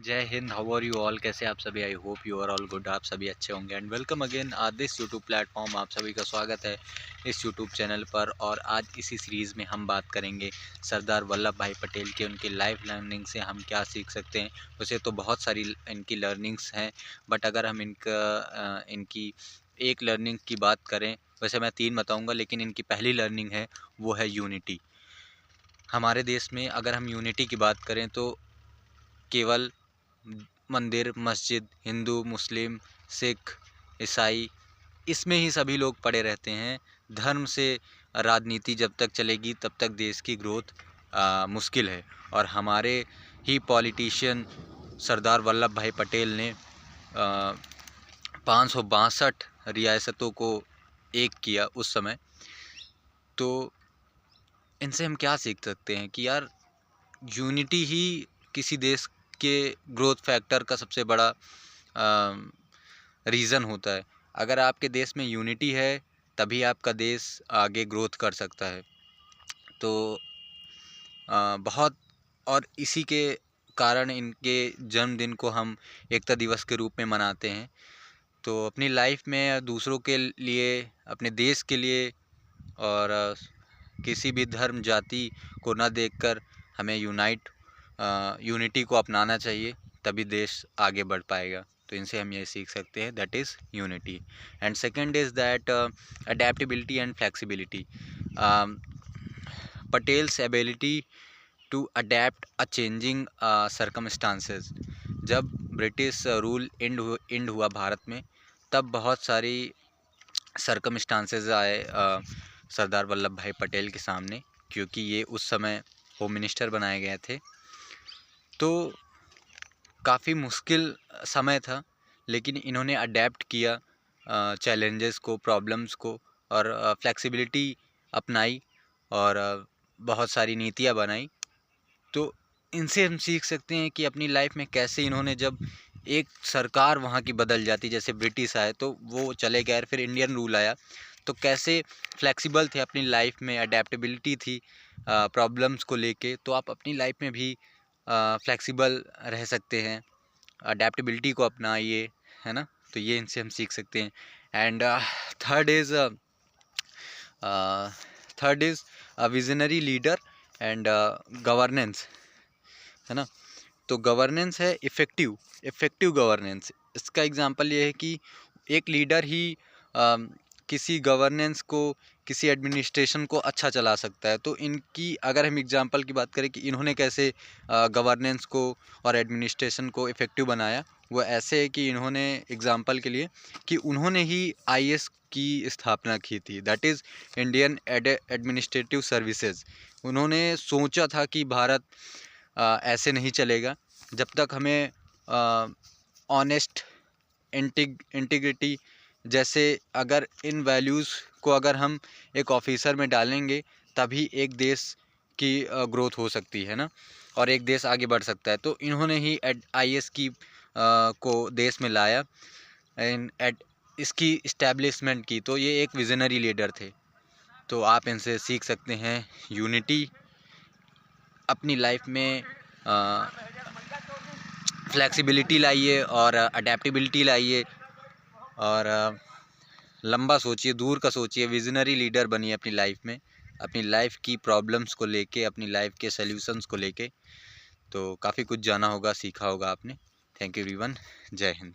जय Hind. How are you all? कैसे आप सभी? I hope you are all good. आप सभी अच्छे होंगे एंड वेलकम अगेन आज दिस यूट्यूब प्लेटफॉर्म। आप सभी का स्वागत है इस यूट्यूब चैनल पर। और आज इसी सीरीज़ में हम बात करेंगे सरदार वल्लभ भाई पटेल के, उनकी लाइफ लर्निंग से हम क्या सीख सकते हैं। वैसे तो बहुत सारी इनकी लर्निंग्स हैं, बट अगर हम इनकी एक लर्निंग की बात करें, वैसे मैं 3 बताऊँगा, लेकिन इनकी पहली लर्निंग है वो है यूनिटी। हमारे देश में अगर हम यूनिटी की बात करें तो केवल मंदिर, मस्जिद, हिंदू, मुस्लिम, सिख, ईसाई, इसमें ही सभी लोग पड़े रहते हैं। धर्म से राजनीति जब तक चलेगी तब तक देश की ग्रोथ मुश्किल है। और हमारे ही पॉलिटिशियन सरदार वल्लभ भाई पटेल ने 562 रियासतों को एक किया उस समय। तो इनसे हम क्या सीख सकते हैं कि यार यूनिटी ही किसी देश के ग्रोथ फैक्टर का सबसे बड़ा रीज़न होता है। अगर आपके देश में यूनिटी है तभी आपका देश आगे ग्रोथ कर सकता है। तो बहुत, और इसी के कारण इनके जन्मदिन को हम एकता दिवस के रूप में मनाते हैं। तो अपनी लाइफ में दूसरों के लिए, अपने देश के लिए और किसी भी धर्म जाति को न देखकर हमें यूनिटी को अपनाना चाहिए, तभी देश आगे बढ़ पाएगा। तो इनसे हम ये सीख सकते हैं, that is unity. And second is that adaptability and flexibility. Patel's ability to adapt a changing circumstances. जब ब्रिटिश रूल एंड हुआ भारत में, तब बहुत सारी सर्कमस्टांसेस आए सरदार वल्लभ भाई पटेल के सामने, क्योंकि ये उस समय होम मिनिस्टर बनाए गए थे। तो काफ़ी मुश्किल समय था, लेकिन इन्होंने अडेप्ट किया चैलेंजेस को, प्रॉब्लम्स को, और फ्लेक्सिबिलिटी अपनाई और बहुत सारी नीतियाँ बनाई। तो इनसे हम सीख सकते हैं कि अपनी लाइफ में कैसे इन्होंने, जब एक सरकार वहाँ की बदल जाती, जैसे ब्रिटिश आए तो वो चले गए, फिर इंडियन रूल आया, तो कैसे फ्लेक्सिबल थे अपनी लाइफ में, अडेप्टेबिलिटी थी प्रॉब्लम्स को लेके। तो आप अपनी लाइफ में भी फ्लेक्सिबल रह सकते हैं, अडेप्टेबिलिटी को अपनाइए, है ना। तो ये इनसे हम सीख सकते हैं। And third is visionary leader and governance, है ना। तो गवर्नेंस है इफ़ेक्टिव गवर्नेंस। इसका एग्जांपल ये है कि एक लीडर ही किसी गवर्नेंस को, किसी एडमिनिस्ट्रेशन को अच्छा चला सकता है। तो इनकी अगर हम एग्जांपल की बात करें कि इन्होंने कैसे गवर्नेंस को और एडमिनिस्ट्रेशन को इफ़ेक्टिव बनाया, वो ऐसे है कि इन्होंने, एग्जांपल के लिए, कि उन्होंने ही आईएएस की स्थापना की थी, that is Indian administrative services. उन्होंने सोचा था कि भारत ऐसे नहीं चलेगा जब तक हमें ऑनेस्ट, इंटीग्रिटी जैसे, अगर इन वैल्यूज़ को अगर हम एक ऑफिसर में डालेंगे तभी एक देश की ग्रोथ हो सकती है ना, और एक देश आगे बढ़ सकता है। तो इन्होंने ही आईएएस की को देश में लाया, इसकी इस्टेब्लिशमेंट की। तो ये एक विजनरी लीडर थे। तो आप इनसे सीख सकते हैं यूनिटी, अपनी लाइफ में फ्लेक्सिबिलिटी लाइए और अडेप्टेबिलिटी लाइए, और लंबा सोचिए, दूर का सोचिए, विजनरी लीडर बनिए अपनी लाइफ में, अपनी लाइफ की प्रॉब्लम्स को लेके, अपनी लाइफ के सॉल्यूशंस को लेके। तो काफ़ी कुछ जाना होगा, सीखा होगा आपने। Thank you everyone. जय हिंद।